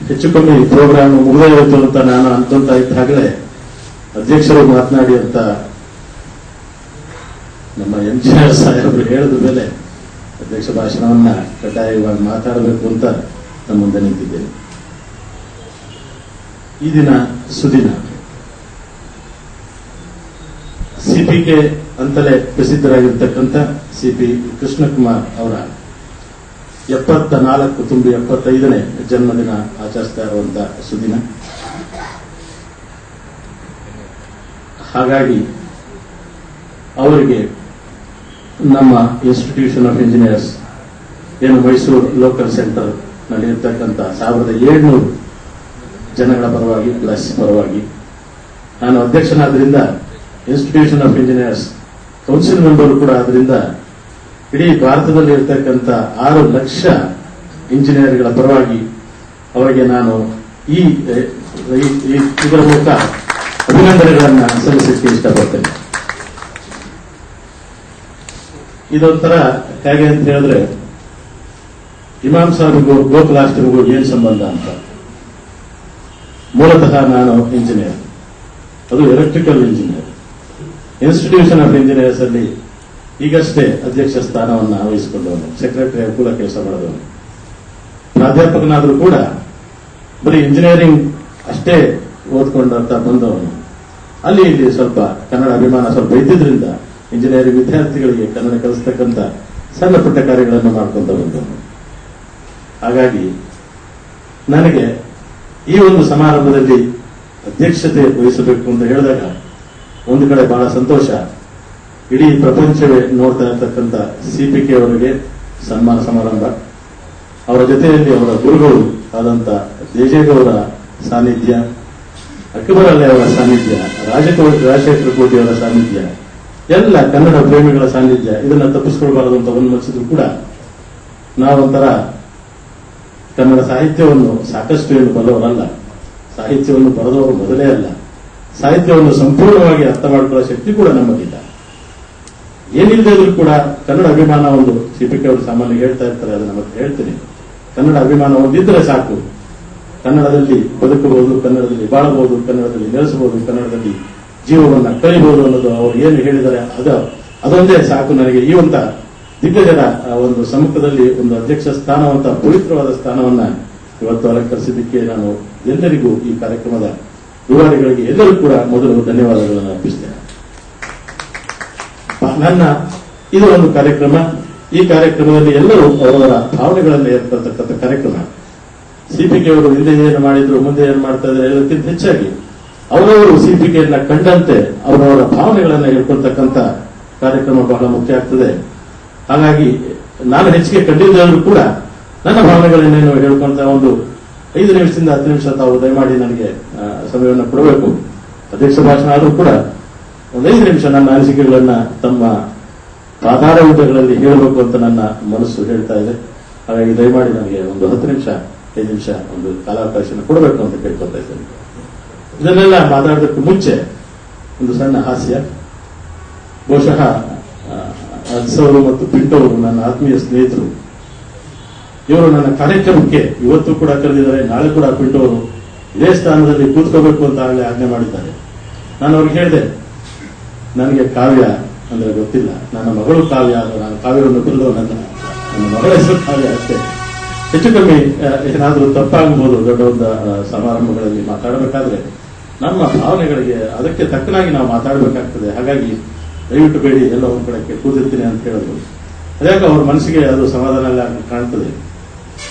ಹೆಚ್ಚು ಕಮ್ಮಿ ಪ್ರೋಗ್ರಾಮ್ ಮುಗಿದೋಯ್ತು ಅಂತ ನಾನು ಅನ್ಕೊಂತ ಇದ್ದಾಗಲೇ ಅಧ್ಯಕ್ಷರು ಮಾತನಾಡಿ ಅಂತ ನಮ್ಮ ಎಂಜಿನಿಯರ್ ಸಾಹೇಬರು ಹೇಳಿದ ಮೇಲೆ ಅಧ್ಯಕ್ಷ ಭಾಷಣವನ್ನ ಕಡ್ಡಾಯವಾಗಿ ಮಾತಾಡಬೇಕು ಅಂತ ನಮ್ಮ ಮುಂದೆ ನಿಂತಿದ್ದೇನೆ. ಈ ದಿನ ಸುದಿನ. ಸಿಪಿಕೆ ಅಂತಲೇ ಪ್ರಸಿದ್ಧರಾಗಿರ್ತಕ್ಕಂಥ ಸಿಪಿ ಕೃಷ್ಣಕುಮಾರ್ ಅವರ 74 ತುಂಬಿ 75ನೇ ಜನ್ಮದಿನ ಆಚರಿಸ್ತಾ ಇರುವಂತಹ ಸುದಿನ. ಹಾಗಾಗಿ ಅವರಿಗೆ ನಮ್ಮ ಇನ್ಸ್ಟಿಟ್ಯೂಷನ್ ಆಫ್ ಇಂಜಿನಿಯರ್ಸ್ ಏನು ಮೈಸೂರು ಲೋಕಲ್ ಸೆಂಟರ್ ನಡೆಯತಕ್ಕಂಥ 1700 ಜನಗಳ ಪರವಾಗಿ ಪ್ಲಸ್ ಪರವಾಗಿ ನಾನು ಅಧ್ಯಕ್ಷನಾದ್ರಿಂದ institution of engineers council member ಕೂಡ ಆದ್ರಿಂದ ಇಡೀ ಭಾರತದಲ್ಲಿ ಇರತಕ್ಕಂಥ 6 ಲಕ್ಷ ಇಂಜಿನಿಯರ್ಗಳ ಪರವಾಗಿ ಅವರಿಗೆ ನಾನು ಇದರ ಮೂಲಕ ಅಭಿನಂದನೆಗಳನ್ನು ಸಲ್ಲಿಸಲಿಕ್ಕೆ ಇಷ್ಟಪಡ್ತೇನೆ. ಇದೊಂಥರ ಹೇಗೆ ಅಂತ ಹೇಳಿದ್ರೆ ಇಮಾಮ್ ಸಾಹೇಬ್ಗೂ ಗೋಕುಲಾಷ್ಟಮಿಗೂ ಏನ್ ಸಂಬಂಧ ಅಂತ. ಮೂಲತಃ ನಾನು ಇಂಜಿನಿಯರ್, ಅದು electrical engineer. Institution of engineers ಅಲ್ಲಿ ಈಗಷ್ಟೇ ಅಧ್ಯಕ್ಷ ಸ್ಥಾನವನ್ನು ವಹಿಸಿಕೊಂಡವನು, ಸೆಕ್ರೆಟರಿ ಕೂಡ ಕೆಲಸ ಮಾಡಿದವನು. ಪ್ರಾಧ್ಯಾಪಕನಾದರೂ ಕೂಡ ಬರೀ ಇಂಜಿನಿಯರಿಂಗ್ ಅಷ್ಟೇ ಓದ್ಕೊಂಡಂತ ಬಂದವನು. ಅಲ್ಲಿ ಇಲ್ಲಿ ಸ್ವಲ್ಪ ಕನ್ನಡ ಅಭಿಮಾನ ಸ್ವಲ್ಪ ಇದ್ದಿದ್ರಿಂದ ಇಂಜಿನಿಯರಿಂಗ್ ವಿದ್ಯಾರ್ಥಿಗಳಿಗೆ ಕನ್ನಡ ಕಲಿಸ್ತಕ್ಕಂಥ ಸಣ್ಣ ಪುಟ್ಟ ಕಾರ್ಯಗಳನ್ನು ಮಾಡ್ಕೊಂತ ಬಂದವನು. ಹಾಗಾಗಿ ನನಗೆ ಈ ಒಂದು ಸಮಾರಂಭದಲ್ಲಿ ಅಧ್ಯಕ್ಷತೆ ವಹಿಸಬೇಕು ಅಂತ ಹೇಳಿದಾಗ ಒಂದು ಕಡೆ ಬಹಳ ಸಂತೋಷ. ಇಡೀ ಪ್ರಪಂಚವೇ ನೋಡ್ತಾ ಇರತಕ್ಕಂಥ ಸಿಪಿಕೆ ಅವರಿಗೆ ಸನ್ಮಾನ ಸಮಾರಂಭ, ಅವರ ಜೊತೆಯಲ್ಲಿ ಅವರ ಗುರುಗಳು ಆದಂತ ದೇಜೇಗೌಡ ಸಾನ್ನಿಧ್ಯ, ಅಕ್ಬರ್ ಅಲ್ಲೇ ಅವರ ಸಾನ್ನಿಧ್ಯ, ರಾಜಶೇಖರ ಕೋಟಿ ಅವರ ಸಾನ್ನಿಧ್ಯ, ಎಲ್ಲ ಕನ್ನಡ ಪ್ರೇಮಿಗಳ ಸಾನ್ನಿಧ್ಯ. ಇದನ್ನ ತಪ್ಪಿಸ್ಕೊಳ್ಬಾರದು ಅಂತ ಒಂದು ಮನಸ್ಸಿದ್ರು ಕೂಡ ನಾವೊಂಥರ ಕನ್ನಡ ಸಾಹಿತ್ಯವನ್ನು ಸಾಕಷ್ಟು ಏನು ಬಲ್ಲವರಲ್ಲ, ಸಾಹಿತ್ಯವನ್ನು ಬರೆದವರು ಮೊದಲೇ ಅಲ್ಲ, ಸಾಹಿತ್ಯವನ್ನು ಸಂಪೂರ್ಣವಾಗಿ ಅರ್ಥ ಮಾಡಿಕೊಳ್ಳೋ ಶಕ್ತಿ ಕೂಡ ನಮಗಿಲ್ಲ. ಏನಿಲ್ಲದೆ ಇದ್ರೂ ಕೂಡ ಕನ್ನಡ ಅಭಿಮಾನ ಒಂದು ಸಿಪಿಕೆ ಅವರು ಸಾಮಾನ್ಯ ಹೇಳ್ತಾ ಇರ್ತಾರೆ, ಅದನ್ನ ಮತ್ತೆ ಹೇಳ್ತೀನಿ. ಕನ್ನಡ ಅಭಿಮಾನ ಒಂದಿದ್ರೆ ಸಾಕು, ಕನ್ನಡದಲ್ಲಿ ಬದುಕಬಹುದು, ಕನ್ನಡದಲ್ಲಿ ಬಾಳಬಹುದು, ಕನ್ನಡದಲ್ಲಿ ನೆಲೆಸಬಹುದು, ಕನ್ನಡದಲ್ಲಿ ಜೀವವನ್ನು ಕಳೆಯಬಹುದು ಅನ್ನೋದು ಅವರು ಏನು ಹೇಳಿದ್ದಾರೆ ಅದೊಂದೇ ಸಾಕು ನನಗೆ. ಈ ಒಂದು ದಿಗ್ಗಜರ ಒಂದು ಸಮ್ಮುಖದಲ್ಲಿ ಒಂದು ಅಧ್ಯಕ್ಷ ಸ್ಥಾನವಂತ ಪವಿತ್ರವಾದ ಸ್ಥಾನವನ್ನ ಇವತ್ತು ಅಲಂಕರಿಸಿದ್ದಕ್ಕೆ ನಾನು ಎಲ್ಲರಿಗೂ ಈ ಕಾರ್ಯಕ್ರಮದ ರೂವಾರಿಗಳಿಗೆ ಎಲ್ಲರೂ ಕೂಡ ಮೊದಲು ಧನ್ಯವಾದಗಳನ್ನು ಅರ್ಪಿಸ್ತೇನೆ. ಇದು ಒಂದು ಕಾರ್ಯಕ್ರಮ. ಈ ಕಾರ್ಯಕ್ರಮದಲ್ಲಿ ಎಲ್ಲರೂ ಅವರವರ ಭಾವನೆಗಳನ್ನು ಏರ್ಪಡ್ತಕ್ಕಂಥ ಕಾರ್ಯಕ್ರಮ. ಸಿಪಿಕೆ ಅವರು ಹಿಂದೆ ಏನು ಮಾಡಿದ್ರು, ಮುಂದೆ ಏನು ಮಾಡ್ತಾ ಇದ್ದಾರೆ ಎಲ್ಲಕ್ಕಿಂತ ಹೆಚ್ಚಾಗಿ ಅವರವರು ಸಿಪಿಕೆಯನ್ನ ಕಂಡಂತೆ ಅವರವರ ಭಾವನೆಗಳನ್ನು ಹೇಳ್ಕೊಳ್ತಕ್ಕಂಥ ಕಾರ್ಯಕ್ರಮ ಬಹಳ ಮುಖ್ಯ ಆಗ್ತದೆ. ಹಾಗಾಗಿ ನಾನು ಹೆಚ್ಚಿಗೆ ಕಂಡಿದ್ದಾದ್ರೂ ಕೂಡ ನನ್ನ ಭಾವನೆಗಳನ್ನೇನು ಹೇಳ್ಕೊಂತ ಒಂದು 5 ನಿಮಿಷದಿಂದ 10 ನಿಮಿಷ ತಾವು ದಯಮಾಡಿ ನನಗೆ ಸಮಯವನ್ನು ಕೊಡಬೇಕು. ಅಧ್ಯಕ್ಷ ಭಾಷಣ ಆದರೂ ಕೂಡ ಒಂದು 5 ನಿಮಿಷ ನನ್ನ ಅನಿಸಿಕೆಗಳನ್ನ ತಮ್ಮ ಪಾದಾರ ಯುದ್ಧಗಳಲ್ಲಿ ಹೇಳಬೇಕು ಅಂತ ನನ್ನ ಮನಸ್ಸು ಹೇಳ್ತಾ ಇದೆ. ಹಾಗಾಗಿ ದಯಮಾಡಿ ನನಗೆ ಒಂದು 10 ನಿಮಿಷ 5 ನಿಮಿಷ ಒಂದು ಕಾಲಾವಕಾಶ ಕೊಡಬೇಕು ಅಂತ ಕೇಳ್ಕೊತಾ ಇದ್ದೇನೆ. ಇದನ್ನೆಲ್ಲ ಮಾತಾಡೋದಕ್ಕೆ ಮುಂಚೆ ಒಂದು ಸಣ್ಣ ಹಾಸ್ಯ. ಬಹುಶಃ ಅನ್ಸವರು ಮತ್ತು ಪಿಂಟವರು ನನ್ನ ಆತ್ಮೀಯ ಸ್ನೇಹಿತರು. ಇವರು ನನ್ನ ಕಾರ್ಯಕ್ರಮಕ್ಕೆ ಇವತ್ತು ಕೂಡ ಕರೆದಿದ್ದಾರೆ, ನಾಳೆ ಕೂಡ ಪಿಂಟವರು ಇದೇ ಸ್ಥಾನದಲ್ಲಿ ಕೂತ್ಕೋಬೇಕು ಅಂತ ಆಗಲೇ ಆಜ್ಞೆ ಮಾಡಿದ್ದಾರೆ. ನಾನು ಅವ್ರಿಗೆ ಹೇಳಿದೆ, ನನಗೆ ಕಾವ್ಯ ಅಂದ್ರೆ ಗೊತ್ತಿಲ್ಲ, ನನ್ನ ಮಗಳು ಕಾವ್ಯ, ನಾನು ಕಾವ್ಯವನ್ನು ಬರೆದವನಲ್ಲ, ನನ್ನ ಮಗಳ ಹೆಸರು ಕಾವ್ಯ ಅಷ್ಟೇ. ಹೆಚ್ಚು ಕಮ್ಮಿ ಏನಾದರೂ ತಪ್ಪಾಗಬಹುದು. ದೊಡ್ಡ ದೊಡ್ಡ ಸಮಾರಂಭಗಳಲ್ಲಿ ಮಾತಾಡಬೇಕಾದ್ರೆ ನಮ್ಮ ಭಾವನೆಗಳಿಗೆ ಅದಕ್ಕೆ ತಕ್ಕನಾಗಿ ನಾವು ಮಾತಾಡಬೇಕಾಗ್ತದೆ. ಹಾಗಾಗಿ ದಯವಿಟ್ಟು ಬೇಡಿ, ಎಲ್ಲ ಒಂದ್ ಕಡೆಗೆ ಕೂದಿರ್ತೀನಿ ಅಂತ ಹೇಳಿದ್ರು. ಅದ್ಯಾಕೆ ಅವ್ರ ಮನಸ್ಸಿಗೆ ಅದು ಸಮಾಧಾನ ಎಲ್ಲ ಕಾಣ್ತದೆ.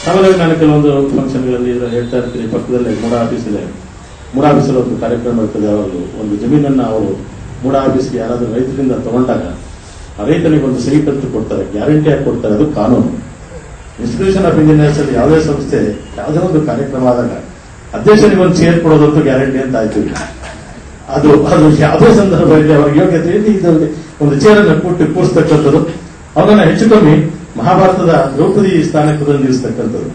ಸಾಮಾನ್ಯವಾಗಿ ನಾನು ಕೆಲವೊಂದು ಫಂಕ್ಷನ್ಗಳಲ್ಲಿ ಹೇಳ್ತಾ ಇರ್ತೀನಿ, ಪಕ್ಕದಲ್ಲೇ ಮೂಡ ಆಫೀಸ್ ಇದೆ, ಮೂಡ ಆಫೀಸಲ್ಲಿ ಒಂದು ಕಾರ್ಯಕ್ರಮ ಇರ್ತದೆ. ಅವರು ಒಂದು ಜಮೀನನ್ನ ಅವರು ಮೂಡ ಆಫೀಸ್ಗೆ ಯಾರಾದ್ರೂ ರೈತರಿಂದ ತಗೊಂಡಾಗ ಆ ರೈತನಿಗೆ ಒಂದು ಸಹಿ ಪತ್ರ ಕೊಡ್ತಾರೆ, ಗ್ಯಾರಂಟಿ ಆಗಿ ಕೊಡ್ತಾರೆ. ಅದು ಕಾನೂನು. ಇನ್ಸ್ಟಿಟ್ಯೂಷನ್ ಆಫ್ ಇಂಜಿನಿಯರ್ಸ್ ಅಲ್ಲಿ ಯಾವುದೇ ಸಂಸ್ಥೆ ಯಾವುದೇ ಒಂದು ಕಾರ್ಯಕ್ರಮ ಆದಾಗ ಅಧ್ಯಕ್ಷನಿಗೆ ಒಂದು ಚೇರ್ ಕೊಡೋದಂತೂ ಗ್ಯಾರಂಟಿ ಅಂತ ಆಯ್ತು. ಅದು ಯಾವುದೇ ಸಂದರ್ಭದಲ್ಲಿ ಅವರಿಗೆ ಯೋಗ್ಯತೆಯಲ್ಲಿ ಇದರಲ್ಲಿ ಒಂದು ಚೇರನ್ನು ಕೊಟ್ಟು ಕೂರಿಸ್ತಕ್ಕಂಥದ್ದು, ಅವರನ್ನ ಹೆಚ್ಚು ಕಮ್ಮಿ ಮಹಾಭಾರತದ ದ್ರೌಪದಿ ಸ್ಥಾನಕ್ಕೆ ನಿಲ್ಲಿಸ್ತಕ್ಕಂಥದ್ದು.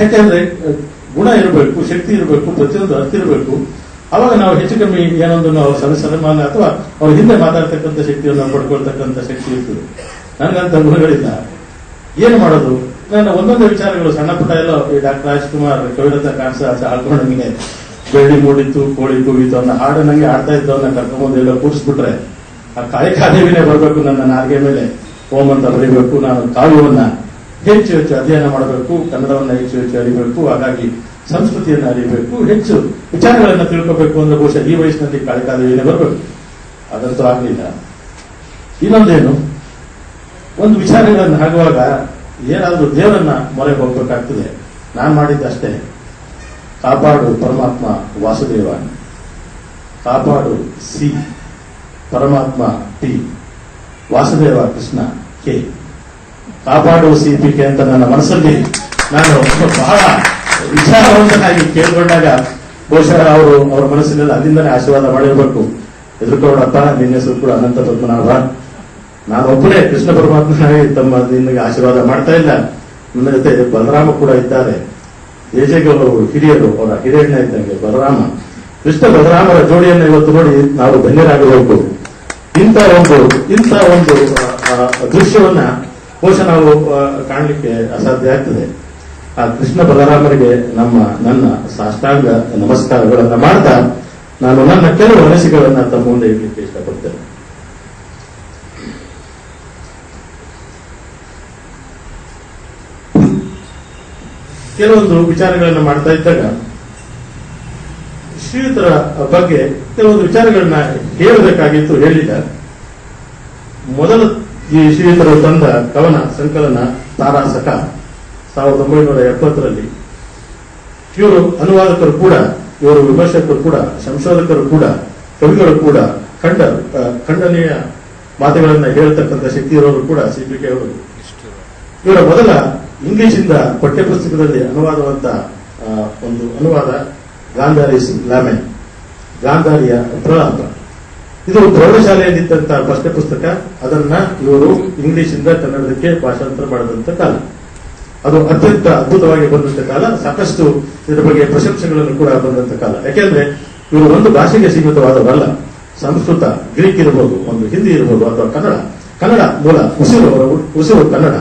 ಯಾಕೆಂದ್ರೆ ಗುಣ ಇರಬೇಕು, ಶಕ್ತಿ ಇರಬೇಕು, ಪ್ರತಿಯೊಂದು ಅರ್ಥ ಇರಬೇಕು. ಅವಾಗ ನಾವು ಹೆಚ್ಚು ಕಮ್ಮಿ ಏನೊಂದು ನಾವು ಸನ್ಮಾನ ಅಥವಾ ಅವ್ರ ಹಿಂದೆ ಮಾತಾಡ್ತಕ್ಕಂಥ ಶಕ್ತಿಯನ್ನು ಪಡ್ಕೊಳ್ತಕ್ಕಂಥ ಶಕ್ತಿ ಇರ್ತದೆ. ನನಗಂತ ಗುಣಗಳಿಲ್ಲ. ಏನು ಮಾಡೋದು? ನನ್ನ ಒಂದೊಂದು ವಿಚಾರಗಳು ಸಣ್ಣ ಪುಟ್ಟ ಎಲ್ಲ ಈ ಡಾಕ್ಟರ್ ರಾಜ್ಕುಮಾರ್ ಕವಿರತ್ನ ಕಾಣಿಸ ಹಾಕೊಂಡಂಗೆ ಬೆಳ್ಳಿ ಮೂಡಿತ್ತು ಕೋಳಿ ಕೂಗಿತು ಅನ್ನೋ ಹಾಡು ನಂಗೆ ಆಡ್ತಾ ಇದ್ದವನ್ನ ಕರ್ಕೊಂಡ್ಬಂದು ಎಲ್ಲ ಕೂರಿಸ್ಬಿಟ್ರೆ ಆ ಕಾಳಿಕಾದೇವಿನೇ ಬರಬೇಕು ನನ್ನ ನಾಲ್ಗೆ ಮೇಲೆ ಓಂ ಅಂತ ಬರೀಬೇಕು. ನಾನು ಕಾವ್ಯವನ್ನ ಹೆಚ್ಚು ಹೆಚ್ಚು ಅಧ್ಯಯನ ಮಾಡಬೇಕು, ಕನ್ನಡವನ್ನ ಹೆಚ್ಚು ಹೆಚ್ಚು ಅರಿಬೇಕು, ಹಾಗಾಗಿ ಸಂಸ್ಕೃತಿಯನ್ನು ಅರಿಬೇಕು, ಹೆಚ್ಚು ವಿಚಾರಗಳನ್ನ ತಿಳ್ಕೋಬೇಕು ಅಂದ್ರೆ ಬಹುಶಃ ಈ ವಯಸ್ಸಿನಲ್ಲಿ ಕಾಳಿಕಾದೇವಿನೇ ಬರಬೇಕು. ಅದಂತೂ ಆಗ್ಲಿಲ್ಲ. ಇನ್ನೊಂದೇನು, ಒಂದು ವಿಚಾರಗಳನ್ನು ಆಗುವಾಗ ಏನಾದ್ರೂ ದೇವರನ್ನ ಮೊರೆ ಹೋಗ್ಬೇಕಾಗ್ತದೆ. ನಾನ್ ಮಾಡಿದ್ದಷ್ಟೇ, ಕಾಪಾಡು ಪರಮಾತ್ಮ ವಾಸುದೇವ, ಕಾಪಾಡು ಸಿ, ಪರಮಾತ್ಮ ಟಿ, ವಾಸುದೇವ ಕೃಷ್ಣ ಕೆ, ಕಾಪಾಡು CPK ಅಂತ ನನ್ನ ಮನಸ್ಸಲ್ಲಿ ನಾನು ಬಹಳ ವಿಚಾರವಂತನಾಗಿ ಕೇಳ್ಕೊಂಡಾಗ ಬಹುಶಃ ಅವರ ಮನಸ್ಸಿನಲ್ಲಿ ಅಲ್ಲಿಂದನೇ ಆಶೀರ್ವಾದ ಮಾಡಿರ್ಬೇಕು. ಎದುರುಕೊಂಡಪ್ಪ, ನಿನ್ನ ಹೆಸರು ಕೂಡ ಅನಂತ ಪದ್ಮನಾಭ, ನಾನೊಬ್ಬನೇ ಕೃಷ್ಣ ಪರಮಾತ್ಮನಾಗಿ ತಮ್ಮ ನಿನಗೆ ಆಶೀರ್ವಾದ ಮಾಡ್ತಾ ಇಲ್ಲ, ನನ್ನ ಜೊತೆ ಬಲರಾಮ ಕೂಡ ಇದ್ದಾರೆ. ದೇಜೆಗಳು ಹಿರಿಯರು, ಅವರ ಹಿರಿಯಣ್ಣ ಇದ್ದಂಗೆ ಬಲರಾಮ, ಕೃಷ್ಣ ಬಲರಾಮರ ಜೋಡಿಯನ್ನು ಇವತ್ತು ನೋಡಿ ನಾವು ಧನ್ಯರಾಗಬೇಕು. ಇಂಥ ಒಂದು ದೃಶ್ಯವನ್ನ ಬಹುಶಃ ನಾವು ಕಾಣಲಿಕ್ಕೆ ಅಸಾಧ್ಯ ಆಗ್ತದೆ. ಆ ಕೃಷ್ಣ ಬಲರಾಮರಿಗೆ ನನ್ನ ಸಾಷ್ಟಾಂಗ ನಮಸ್ಕಾರಗಳನ್ನ ಮಾಡ್ತಾ ನಾನು ನನ್ನ ಕೆಲವು ಅನಿಸಿಕೆಗಳನ್ನ ತಮ್ಮ ಮುಂದೆ ಇಡಲಿಕ್ಕೆ ಇಷ್ಟಪಡ್ತೇನೆ. ಕೆಲವೊಂದು ವಿಚಾರಗಳನ್ನ ಮಾಡ್ತಾ ಇದ್ದಾಗ ಶ್ರೀಯುತರ ಬಗ್ಗೆ ಕೆಲವೊಂದು ವಿಚಾರಗಳನ್ನ ಹೇಳಬೇಕಾಗಿತ್ತು, ಹೇಳಿಲ್ಲ. ಮೊದಲು ಈ ಶ್ರೀಯುತರು ತಂದ ಕವನ ಸಂಕಲನ ತಾರಾಸಕ 1970ರಲ್ಲಿ. ಇವರು ಅನುವಾದಕರು ಕೂಡ, ಇವರು ವಿಮರ್ಶಕರು ಕೂಡ, ಸಂಶೋಧಕರು ಕೂಡ, ಕವಿಗಳು ಕೂಡ, ಖಂಡನೀಯ ಮಾತುಗಳನ್ನ ಹೇಳ್ತಕ್ಕಂಥ ಶಕ್ತಿ ಇರೋರು ಕೂಡ CPK ಅವರು. ಇವರ ಮೊದಲ ಇಂಗ್ಲಿಷಿಂದ ಪಠ್ಯಪುಸ್ತಕದಲ್ಲಿ ಅನುವಾದವಂತ ಒಂದು ಅನುವಾದ ಗಾಂಧಾರೀಸ್ ಲ್ಯಾಮೆನ್, ಗಾಂಧಾರಿಯ ಪ್ರಲಾಪ. ಇದು ಪ್ರೌಢಶಾಲೆಯಲ್ಲಿದ್ದಂತಹ ಪಠ್ಯಪುಸ್ತಕ. ಅದನ್ನ ಇವರು ಇಂಗ್ಲಿಷಿಂದ ಕನ್ನಡಕ್ಕೆ ಭಾಷಾಂತರ ಮಾಡಿದಂತ ಕಾಲ. ಅದು ಅತ್ಯಂತ ಅದ್ಭುತವಾಗಿ ಬಂದಂತ ಕಾಲ. ಸಾಕಷ್ಟು ಇದರ ಬಗ್ಗೆ ಪ್ರಶಂಸೆಗಳನ್ನು ಕೂಡ ಬಂದಂತ ಕಾಲ. ಯಾಕೆಂದ್ರೆ ಇವರು ಒಂದು ಭಾಷೆಗೆ ಸೀಮಿತವಾದವರಲ್ಲ. ಸಂಸ್ಕೃತ, ಗ್ರೀಕ್ ಇರಬಹುದು, ಒಂದು ಹಿಂದಿ ಇರಬಹುದು, ಅಥವಾ ಕನ್ನಡ ಮೂಲ ಉಸಿರು ಕನ್ನಡ.